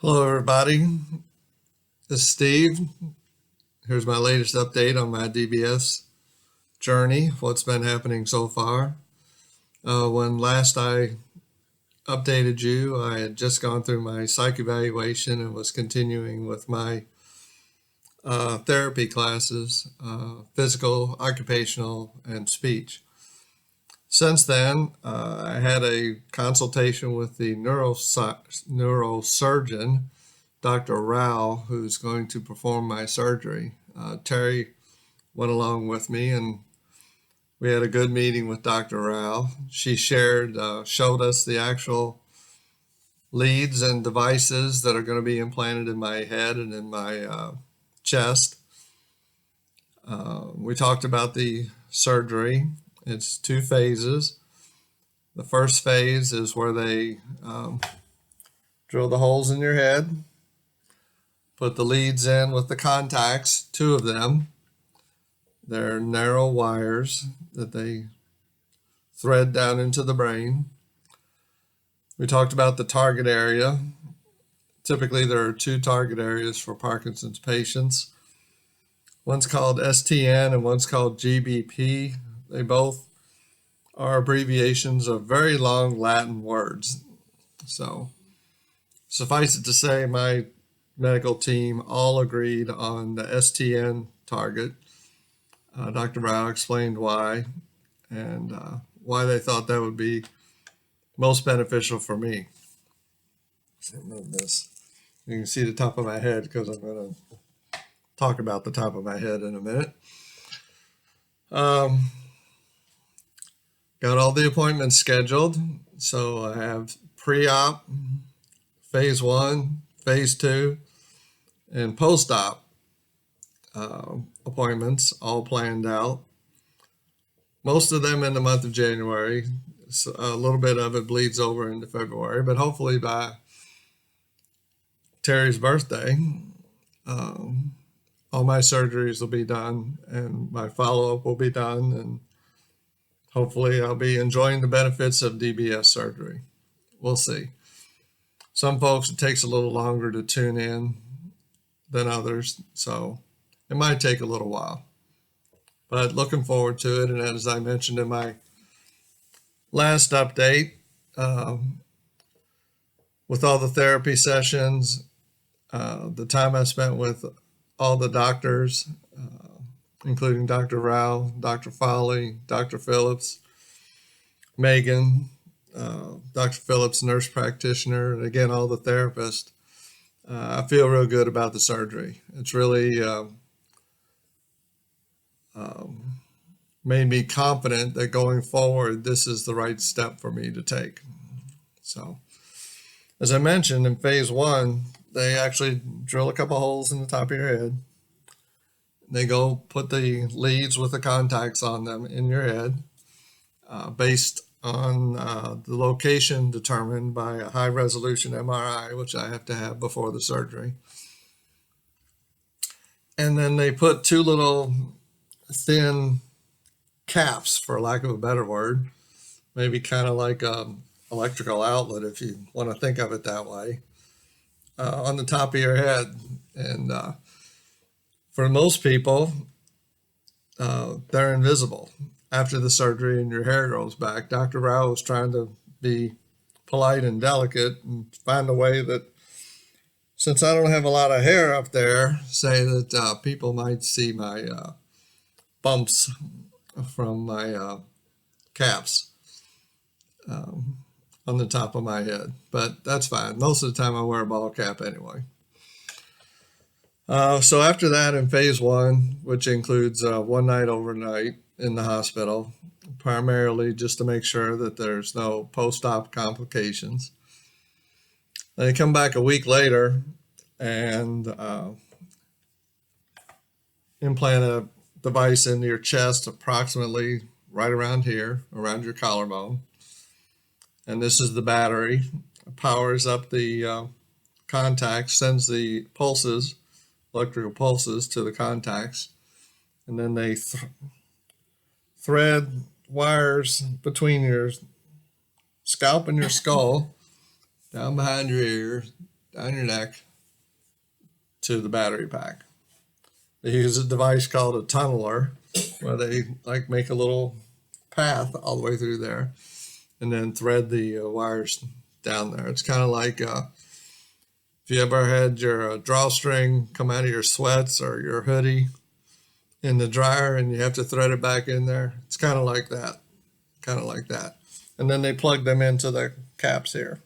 Hello, everybody. This is Steve. Here's my latest update on my DBS journey, what's been happening so far. When last I updated you, I had just gone through my psych evaluation and was continuing with my therapy classes, physical, occupational, and speech. Since then, I had a consultation with the neurosurgeon, Dr. Rao, who's going to perform my surgery. Terry went along with me, and we had a good meeting with Dr. Rao. She showed us the actual leads and devices that are going to be implanted in my head and in my chest. We talked about the surgery. It's two phases. The first phase is where they drill the holes in your head, put the leads in with the contacts, two of them. They're narrow wires that they thread down into the brain. We talked about the target area. Typically, there are two target areas for Parkinson's patients. One's called STN and one's called GBP. They both are abbreviations of very long Latin words. So, suffice it to say, my medical team all agreed on the STN target. Dr. Rao explained why and why they thought that would be most beneficial for me. Let's move this. You can see the top of my head because I'm going to talk about the top of my head in a minute. Got all the appointments scheduled. So I have pre-op, phase 1, phase 2, and post-op appointments all planned out. Most of them in the month of January. So a little bit of it bleeds over into February, but hopefully by Terry's birthday, all my surgeries will be done and my follow-up will be done, and hopefully I'll be enjoying the benefits of DBS surgery. We'll see. Some folks, it takes a little longer to tune in than others, so it might take a little while. But looking forward to it, and as I mentioned in my last update, with all the therapy sessions, the time I spent with all the doctors, including Dr. Rao, Dr. Foley, Dr. Phillips, Megan, Dr. Phillips, nurse practitioner, and again, all the therapists, I feel real good about the surgery. It's really made me confident that going forward, this is the right step for me to take. So, as I mentioned in phase 1, they actually drill a couple holes in the top of your head. They go put the leads with the contacts on them in your head, based on the location determined by a high resolution MRI, which I have to have before the surgery. And then they put two little thin caps, for lack of a better word, maybe kind of like an electrical outlet, if you want to think of it that way, on the top of your head. And for most people, they're invisible after the surgery and your hair grows back. Dr. Rao was trying to be polite and delicate and find a way that, since I don't have a lot of hair up there, say that people might see my bumps from my caps on the top of my head. But that's fine. Most of the time I wear a ball cap anyway. So after that, in phase 1, which includes one night overnight in the hospital, primarily just to make sure that there's no post-op complications. They come back a week later and implant a device into your chest, approximately right around here, around your collarbone. And this is the battery. It powers up the contacts, sends the pulses, electrical pulses, to the contacts. And then they thread wires between your scalp and your skull, down behind your ear, down your neck to the battery pack. They use a device called a tunneler where they like make a little path all the way through there and then thread the wires down there. It's kind of like if you ever had your drawstring come out of your sweats or your hoodie in the dryer and you have to thread it back in there. It's kind of like that, And then they plug them into the caps here.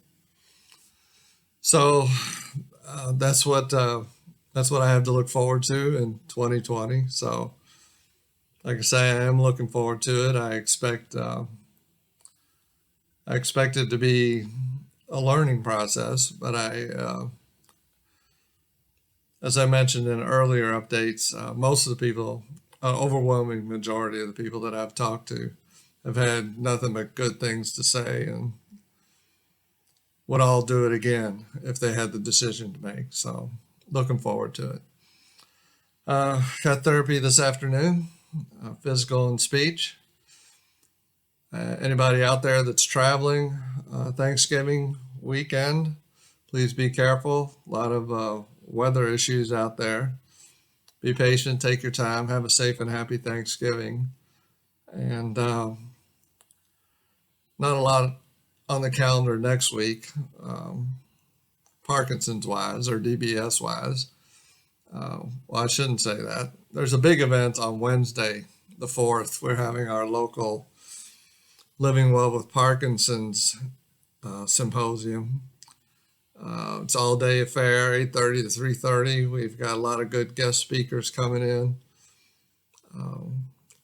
So that's what I have to look forward to in 2020. So, like I say, I am looking forward to it. I expect it to be a learning process, but as I mentioned in earlier updates, most of the people, an overwhelming majority of the people that I've talked to, have had nothing but good things to say and would all do it again if they had the decision to make. So, looking forward to it. Got therapy this afternoon, physical and speech. Anybody out there that's traveling Thanksgiving weekend, please be careful. A lot of weather issues out there. Be patient, take your time, have a safe and happy Thanksgiving. And not a lot on the calendar next week, Parkinson's wise or DBS wise. Well, I shouldn't say that. There's a big event on Wednesday, the 4th. We're having our local Living Well with Parkinson's symposium. It's all day affair, 8:30 to 3:30. We've got a lot of good guest speakers coming in.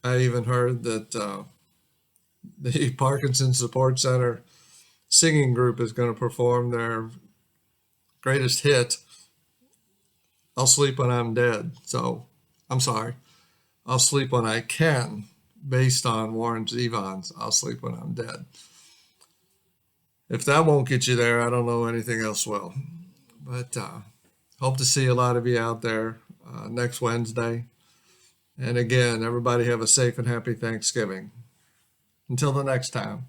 I even heard that the Parkinson's Support Center singing group is going to perform their greatest hit, I'll Sleep When I'm Dead. So, I'm sorry, I'll Sleep When I Can, based on Warren Zevon's I'll Sleep When I'm Dead. If that won't get you there, I don't know anything else will. But hope to see a lot of you out there next Wednesday. And again, everybody have a safe and happy Thanksgiving. Until the next time.